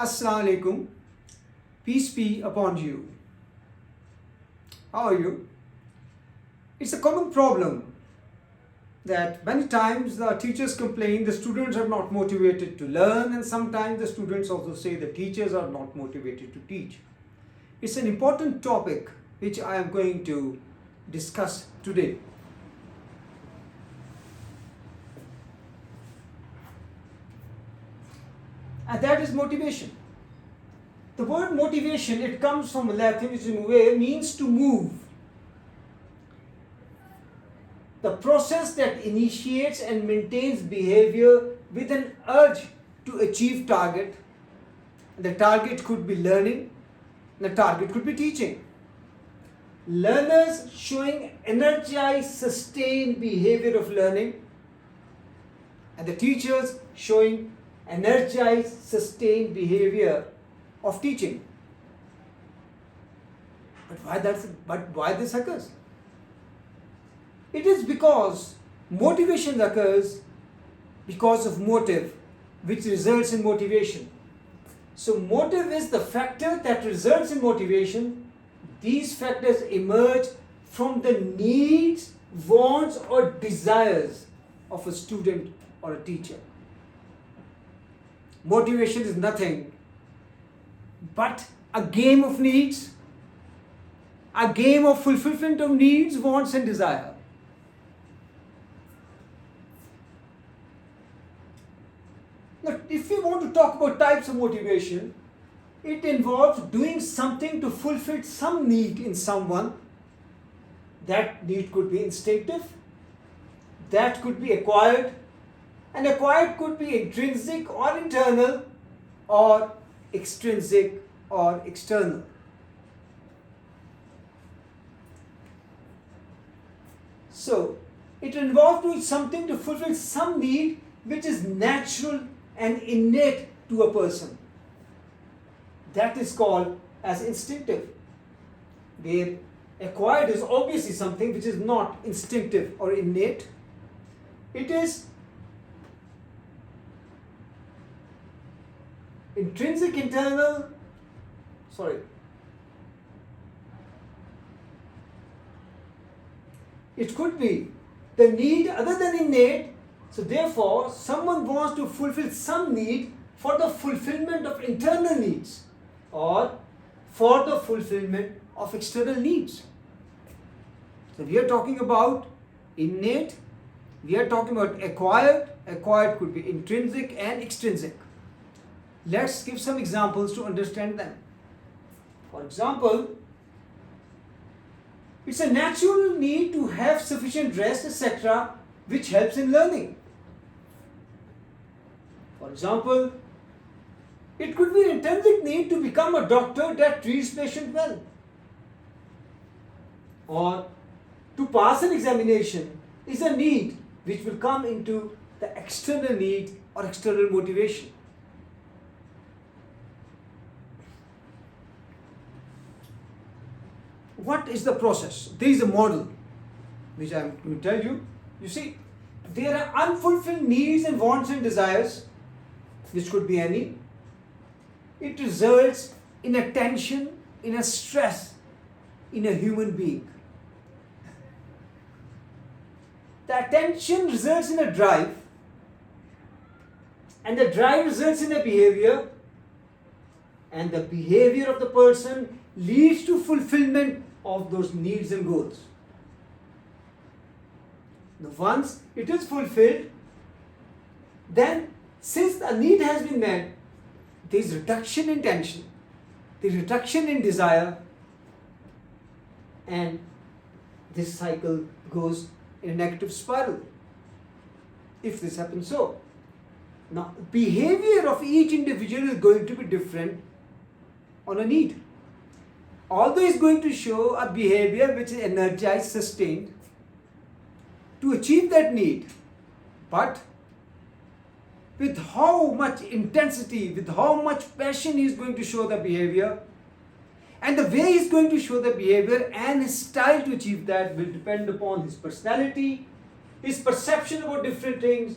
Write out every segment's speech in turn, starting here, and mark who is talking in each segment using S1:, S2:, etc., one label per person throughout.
S1: Assalamu alaikum. Peace be upon you. How are you? It's a common problem that many times the teachers complain the students are not motivated to learn, and sometimes the students also say the teachers are not motivated to teach. It's an important topic which I am going to discuss today. And that is motivation. The word motivation, it comes from Latin, which in a way means to move. The process that initiates and maintains behavior with an urge to achieve target. The target could be learning, the target could be teaching. Learners showing energized, sustained behavior of learning, and the teachers showing energized, sustained behavior of teaching. But why this occurs? It is because motivation occurs because of motive, which results in motivation. So motive is the factor that results in motivation. These factors emerge from the needs, wants, or desires of a student or a teacher. Motivation is nothing but a game of needs, a game of fulfillment of needs, wants, and desire. Now, if we want to talk about types of motivation, it involves doing something to fulfill some need in someone. That need could be instinctive, that could be acquired, and acquired could be intrinsic or internal, or extrinsic or external. So, it involves doing something to fulfill some need which is natural and innate to a person. That is called as instinctive. Where acquired is obviously something which is not instinctive or innate. It is intrinsic, internal, it could be the need other than innate. So therefore, someone wants to fulfill some need for the fulfillment of internal needs or for the fulfillment of external needs. So we are talking about innate, we are talking about acquired. Acquired could be intrinsic and extrinsic. Let's give some examples to understand them. For example, it's a natural need to have sufficient rest, etc., which helps in learning. For example, it could be an intrinsic need to become a doctor that treats patients well. Or to pass an examination is a need which will come into the external need or external motivation. What is the process? There is a model which I am going to tell you. You see, there are unfulfilled needs and wants and desires, which could be any. It results in a tension, in a stress in a human being. The attention results in a drive, and the drive results in a behavior, and the behavior of the person leads to fulfillment of those needs and goals. Now, once it is fulfilled, then since the need has been met, there is reduction in tension, there is reduction in desire, and this cycle goes in a negative spiral. If this happens so. Now, behavior of each individual is going to be different on a need. Although is going to show a behavior which is energized, sustained to achieve that need, but with how much intensity, with how much passion he is going to show the behavior, and the way he is going to show the behavior and his style to achieve that will depend upon his personality, his perception about different things,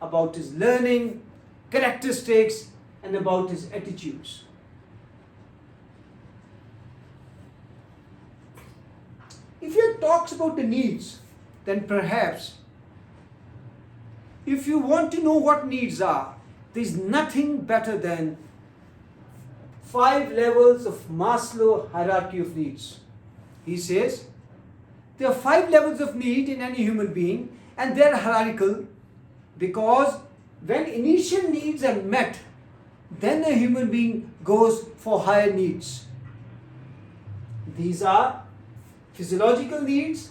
S1: about his learning, characteristics, and about his attitudes. If he talks about the needs, then perhaps if you want to know what needs are, there is nothing better than 5 levels of Maslow hierarchy of needs. He says there are 5 levels of need in any human being, and they are hierarchical because when initial needs are met, then a human being goes for higher needs. These are physiological needs,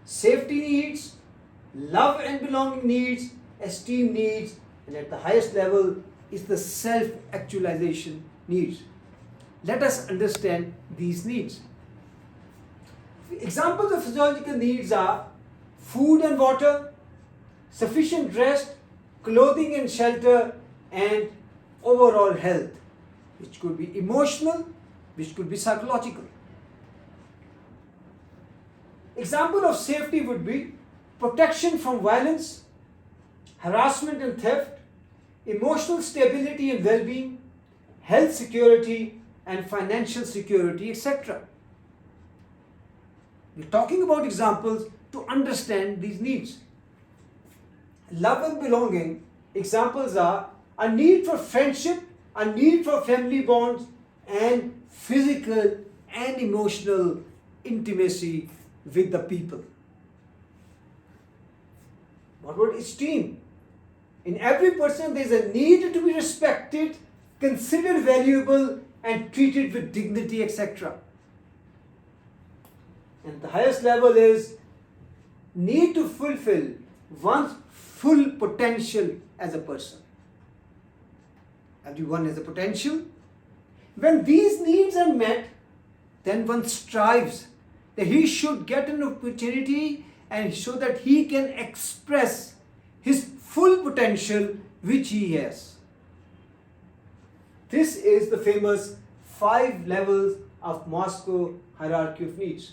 S1: safety needs, love and belonging needs, esteem needs, and at the highest level is the self-actualization needs. Let us understand these needs. Examples of physiological needs are food and water, sufficient rest, clothing and shelter, and overall health, which could be emotional, which could be psychological. Example of safety would be protection from violence, harassment and theft, emotional stability and well-being, health security and financial security, etc. We're talking about examples to understand these needs. Love and belonging, examples are a need for friendship, a need for family bonds, and physical and emotional intimacy with the people. What about esteem? In every person there is a need to be respected, considered valuable, and treated with dignity, etc. And the highest level is need to fulfill one's full potential as a person. Everyone has a potential. When these needs are met, then one strives that he should get an opportunity and so that he can express his full potential which he has. This is the famous 5 levels of Maslow hierarchy of needs.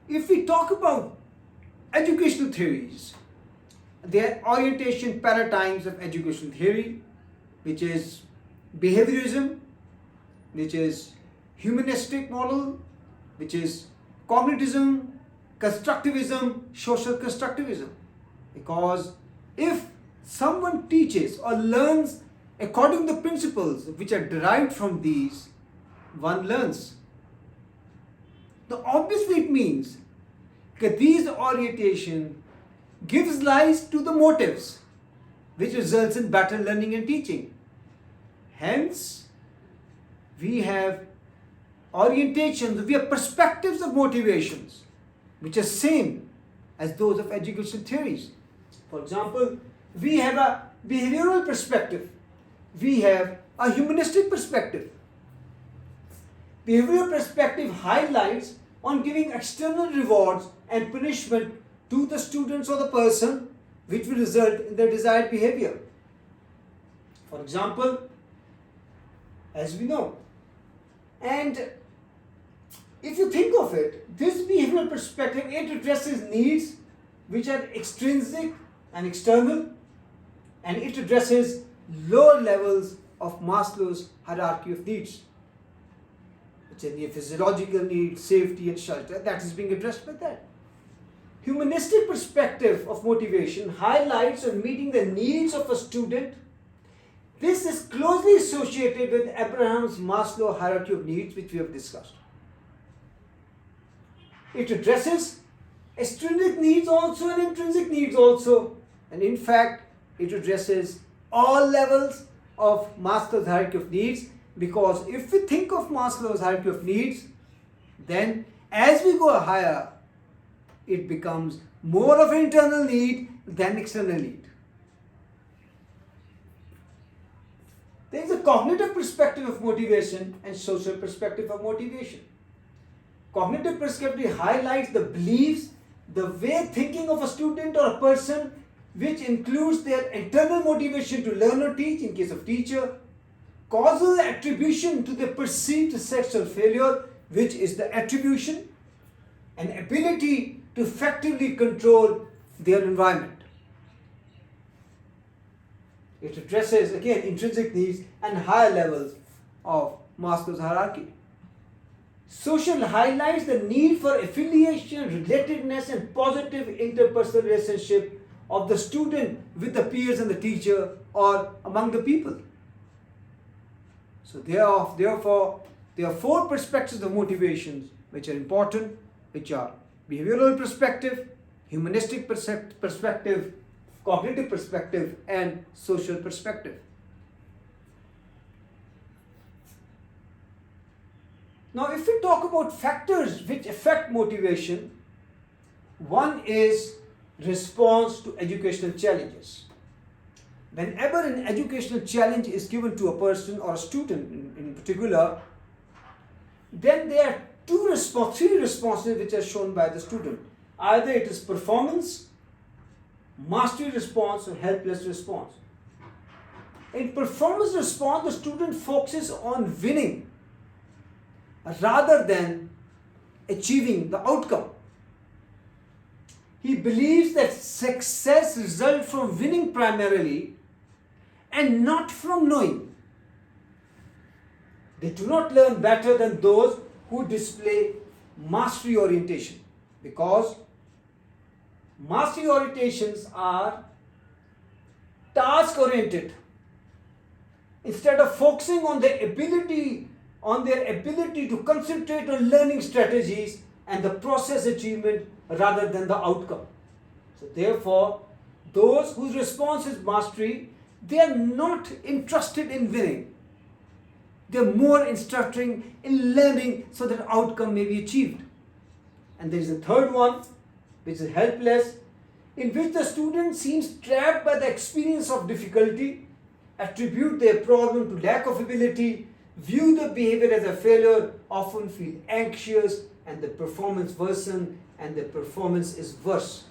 S1: If we talk about educational theories, there are orientation paradigms of educational theory, which is behaviorism, which is humanistic model, which is cognitism, constructivism, social constructivism. Because if someone teaches or learns according to the principles which are derived from these, one learns. Now obviously it means that these orientation gives rise to the motives which results in better learning and teaching. Hence, we have orientations, we have perspectives of motivations which are same as those of educational theories. For example, we have a behavioral perspective, we have a humanistic perspective. Behavioral perspective highlights on giving external rewards and punishment to the students or the person which will result in their desired behavior. For example, as we know, and if you think of it, this behavioral perspective, it addresses needs which are extrinsic and external, and it addresses lower levels of Maslow's hierarchy of needs, which are the physiological needs, safety and shelter. That is being addressed by that. Humanistic perspective of motivation highlights on meeting the needs of a student. This is closely associated with Abraham's Maslow hierarchy of needs, which we have discussed. It addresses extrinsic needs also and intrinsic needs also. And in fact, it addresses all levels of Maslow's hierarchy of needs, because if we think of Maslow's hierarchy of needs, then as we go higher, it becomes more of an internal need than external need. There is a cognitive perspective of motivation and social perspective of motivation. Cognitive perspective highlights the beliefs, the way thinking of a student or a person, which includes their internal motivation to learn or teach in case of teacher, causal attribution to the perceived sexual failure, which is the attribution, and ability to effectively control their environment. It addresses, again, intrinsic needs and higher levels of Maslow's hierarchy. Social highlights the need for affiliation, relatedness, and positive interpersonal relationship of the student with the peers and the teacher or among the people. So therefore, there are four perspectives of motivations which are important, which are behavioral perspective, humanistic perspective, cognitive perspective, and social perspective. Now, if we talk about factors which affect motivation, one is response to educational challenges. Whenever an educational challenge is given to a person or a student in particular, then there are three responses which are shown by the student. Either it is performance, mastery response, or helpless response. In performance response, the student focuses on winning rather than achieving the outcome. He believes that success results from winning primarily and not from knowing. They do not learn better than those who display mastery orientation, because mastery orientations are task oriented. Instead of focusing on their ability to concentrate on learning strategies and the process achievement rather than the outcome. So therefore, those whose response is mastery, they are not interested in winning. They are more interested in learning so that outcome may be achieved. And there is a third one, which is helpless, in which the student seems trapped by the experience of difficulty, attribute their problem to lack of ability, view the behavior as a failure, often feel anxious, and the performance worsen, and the performance is worse.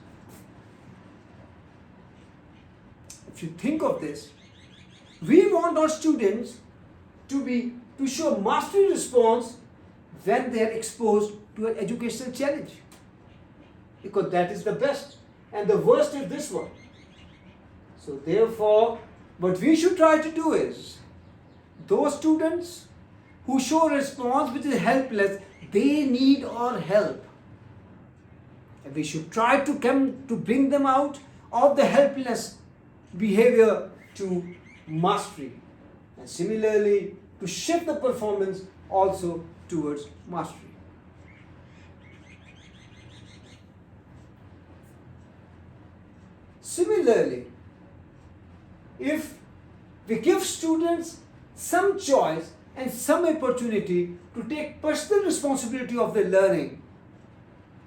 S1: If you think of this, we want our students to show mastery response when they are exposed to an educational challenge, because that is the best, and the worst is this one. So therefore, what we should try to do is, those students who show response which is helpless, they need our help. And we should try to bring them out of the helpless behavior to mastery. And similarly, to shift the performance also towards mastery. Similarly, if we give students some choice and some opportunity to take personal responsibility of their learning,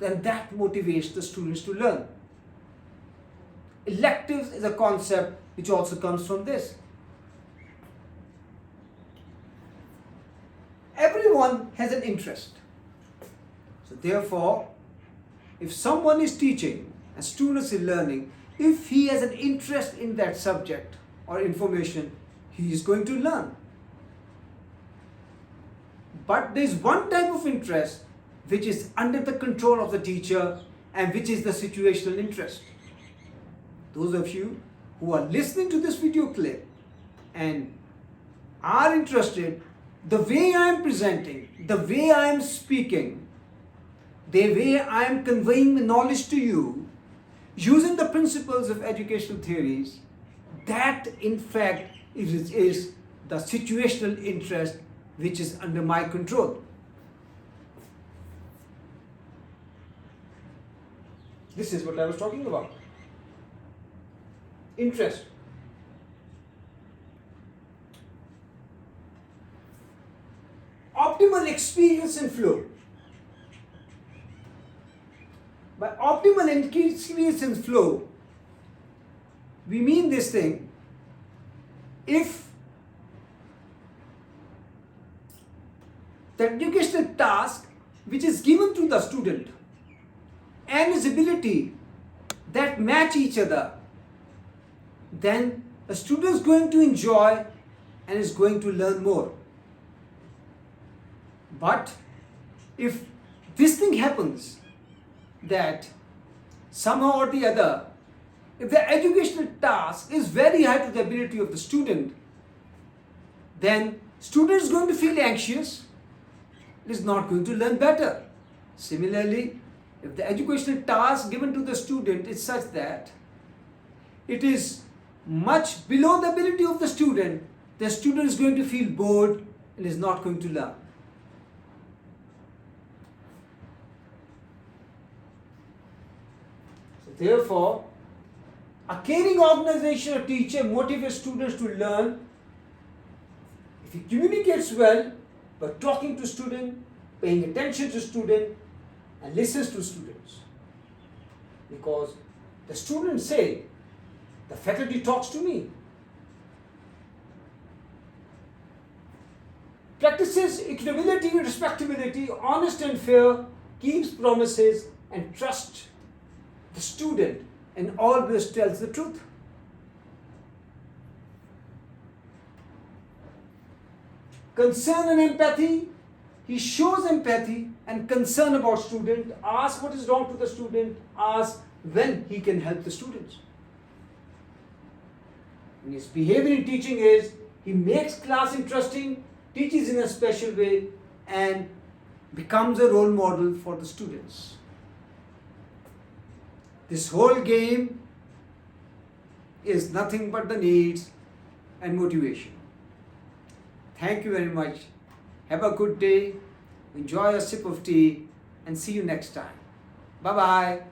S1: then that motivates the students to learn. Electives is a concept which also comes from this. Everyone has an interest. So therefore, if someone is teaching and students are learning, if he has an interest in that subject or information, he is going to learn. But there is one type of interest which is under the control of the teacher, and which is the situational interest. Those of you who are listening to this video clip and are interested, the way I am presenting, the way I am speaking, the way I am conveying the knowledge to you, using the principles of educational theories, that in fact is the situational interest which is under my control. This is what I was talking about. Interest. Optimal experience and flow. By optimal experience and flow, we mean this thing: if the educational task which is given to the student and his ability that match each other, then the student is going to enjoy and is going to learn more. But if this thing happens, that somehow or the other If the educational task is very high to the ability of the student, then student is going to feel anxious, is not going to learn better. Similarly, if the educational task given to the student is such that it is much below the ability of the student is going to feel bored and is not going to learn. So therefore, a caring organization or teacher motivates students to learn if he communicates well by talking to students, paying attention to students, and listens to students. Because the students say, the faculty talks to me. Practices equitability, respectability, honest and fair, keeps promises, and trusts the student, and always tells the truth. Concern and empathy. He shows empathy and concern about student, asks what is wrong to the student, asks when he can help the students. And his behavior in teaching is, he makes class interesting, teaches in a special way, and becomes a role model for the students. This whole game is nothing but the needs and motivation. Thank you very much. Have a good day. Enjoy a sip of tea and see you next time. Bye-bye.